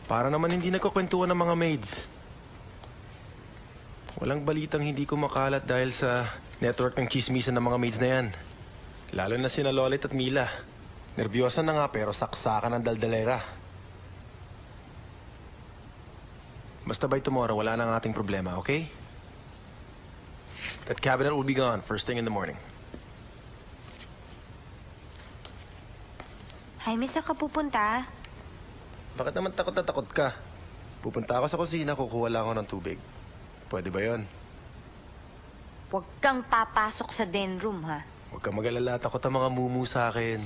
Para naman hindi nagkukwentuhan ng mga maids. Walang balitang hindi kumakalat dahil sa network ng chismisan ng mga maids na yan. Lalo na sina Lolit at Mila. Nervyosa na nga pero saksakan ng daldalera. Basta by tomorrow, wala na ang ating problema, okay? That cabinet will be gone first thing in the morning. Jaime, saan ka pupunta? Bakit naman takot na takot ka? Pupunta ako sa kusina, kukuha lang ako ng tubig. Pwede ba yon? Huwag kang papasok sa den room, ha? Huwag kang mag-alala, takot ang mga mumu sa akin.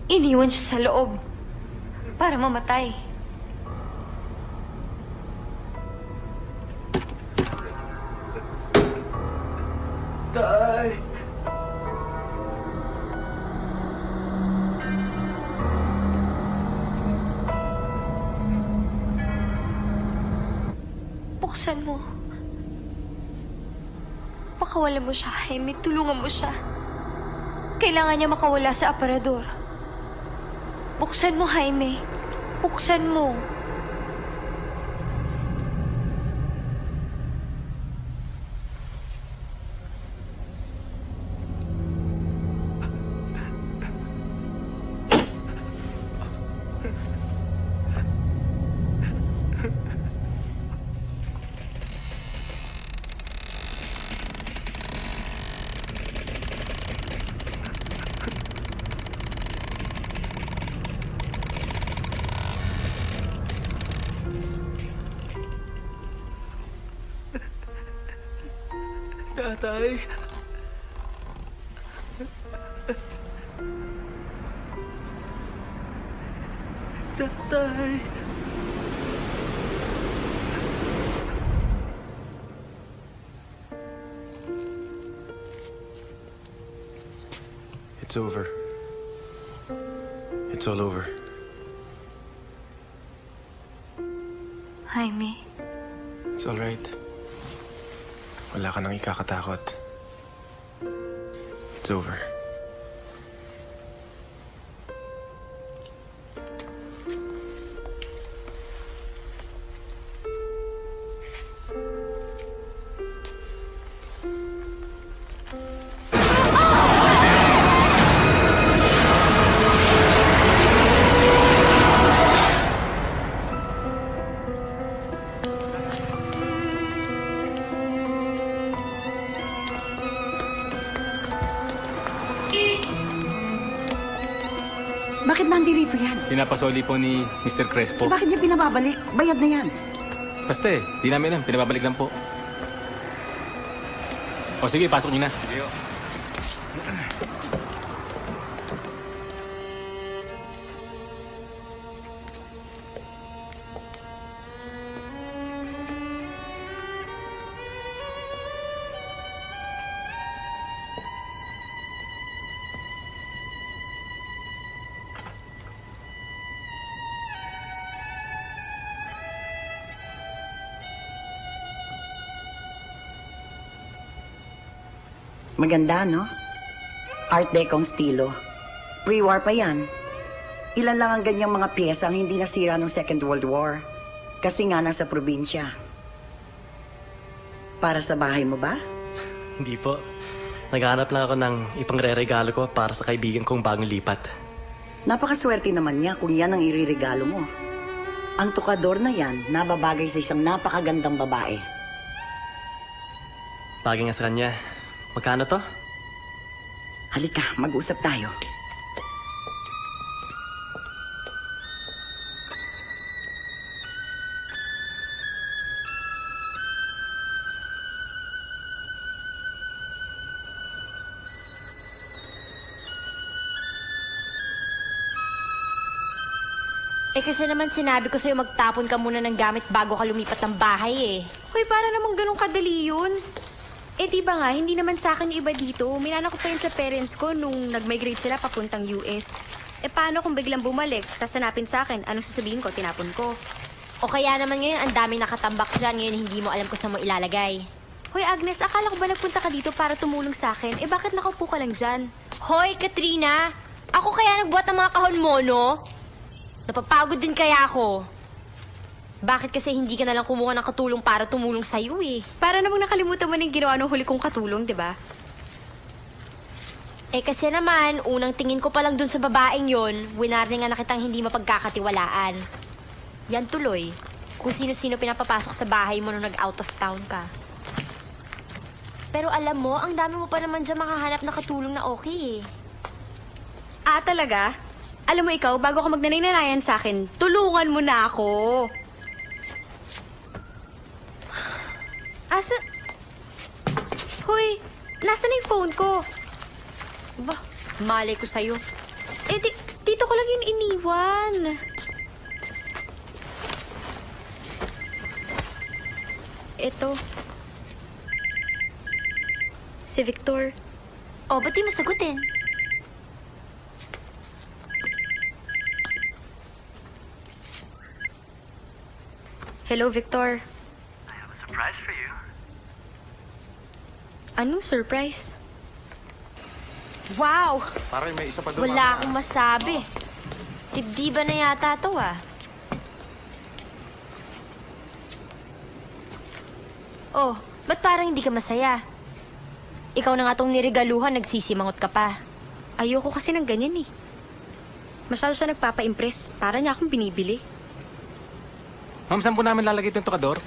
Iniwan siya sa loob para mamatay. Tay! Buksan mo. Pakawalan mo siya, Jaime. Tulungan mo siya. Kailangan niya makawala sa aparador. Buksan mo, Jaime. Buksan mo. Tatay. Tatay. It's over. It's all over. Jaime. It's all right. Wala ka nang ikakatakot. It's over. Bakit nandirito yan? Pinapasoli po ni Mr. Crespo. Bakit niya pinababalik? Bayad na yan. Basta di namin alam. Pinababalik lang po. O sige, pasok niyo na. Maganda, no? Art Deco ang estilo. Pre-war pa yan. Ilan lang ang ganyang mga piyesa ang hindi nasira ng Second World War. Kasi nga nasa probinsya. Para sa bahay mo ba? Hindi po. Naghahanap lang ako ng ipangre-regalo ko para sa kaibigan kong bagong lipat. Napakaswerte naman niya kung yan ang iririgalo mo. Ang tukador na yan, nababagay sa isang napakagandang babae. Bagay nga sa kanya. Magkano to? Halika, mag-usap tayo. Kasi naman sinabi ko sa'yo magtapon ka muna ng gamit bago ka lumipat ng bahay eh. Hoy, para namang ganun kadali yun. Di ba nga, hindi naman sa akin yung iba dito. Minana ko pa yun sa parents ko nung nag-migrate sila papuntang US. Paano kung biglang bumalik, tas hanapin sa akin, anong sasabihin ko, tinapon ko? O kaya naman ngayon ang daming nakatambak dyan, ngayon hindi mo alam kung saan mo ilalagay. Hoy, Agnes, akala ko ba nagpunta ka dito para tumulong sa akin? Bakit nakaupo ka lang dyan? Hoy, Katrina! Ako kaya nagbuhat ng mga kahon mo, no? Napapagod din kaya ako. Bakit kasi hindi ka nalang kumuha ng katulong para tumulong sa'yo eh? Para namang nakalimutan mo ng ginawa ng huli kong katulong, di ba? Kasi naman, unang tingin ko pa lang dun sa babaeng yon, winarning nga na kitang hindi mapagkakatiwalaan. Yan tuloy, kung sino-sino pinapapasok sa bahay mo nung nag-out of town ka. Pero alam mo, ang dami mo pa naman dyan makahanap na katulong na okay eh. Talaga? Alam mo ikaw, bago ka magnanay-nanayan sa akin, tulungan mo na ako. Hoy, nasa na yung phone ko? Ba, malay ko sa'yo. Dito ko lang yun iniwan. Ito. Si Victor. O, ba't di mo sagutin? Hello, Victor. I have a surprise for you. Anong surprise? Wow! Parang may isa pa doon. Wala akong masabi. Dibdiba na yata to ah. Oh, ba't parang hindi ka masaya? Ikaw na nga tong niregaluhan, nagsisimangot ka pa. Ayoko kasi ng ganyan eh. Masyado siya nagpapa-impress. Para niya akong binibili. Ma'am, saan po namin lalagay itong tokador?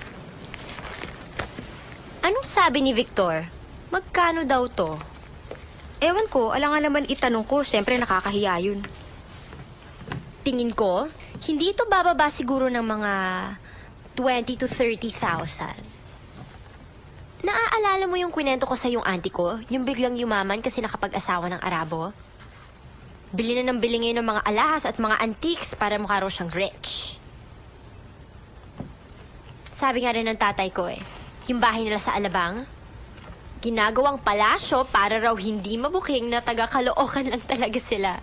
Anong sabi ni Victor? Magkano daw to? Ewan ko, alangan naman itanong ko. Siyempre nakakahiya yun. Tingin ko, hindi ito bababa siguro ng mga 20 to 30,000. Naaalala mo yung kwento ko sa yung auntie ko? Yung biglang yumaman kasi nakapag-asawa ng Arabo? Bili na ng bili ngayon ng mga alahas at mga antiques para mukha raw siyang rich. Sabi nga rin ng tatay ko yung bahay nila sa Alabang, ginagawang palasyo para raw hindi mabuking na taga-Caloocan lang talaga sila.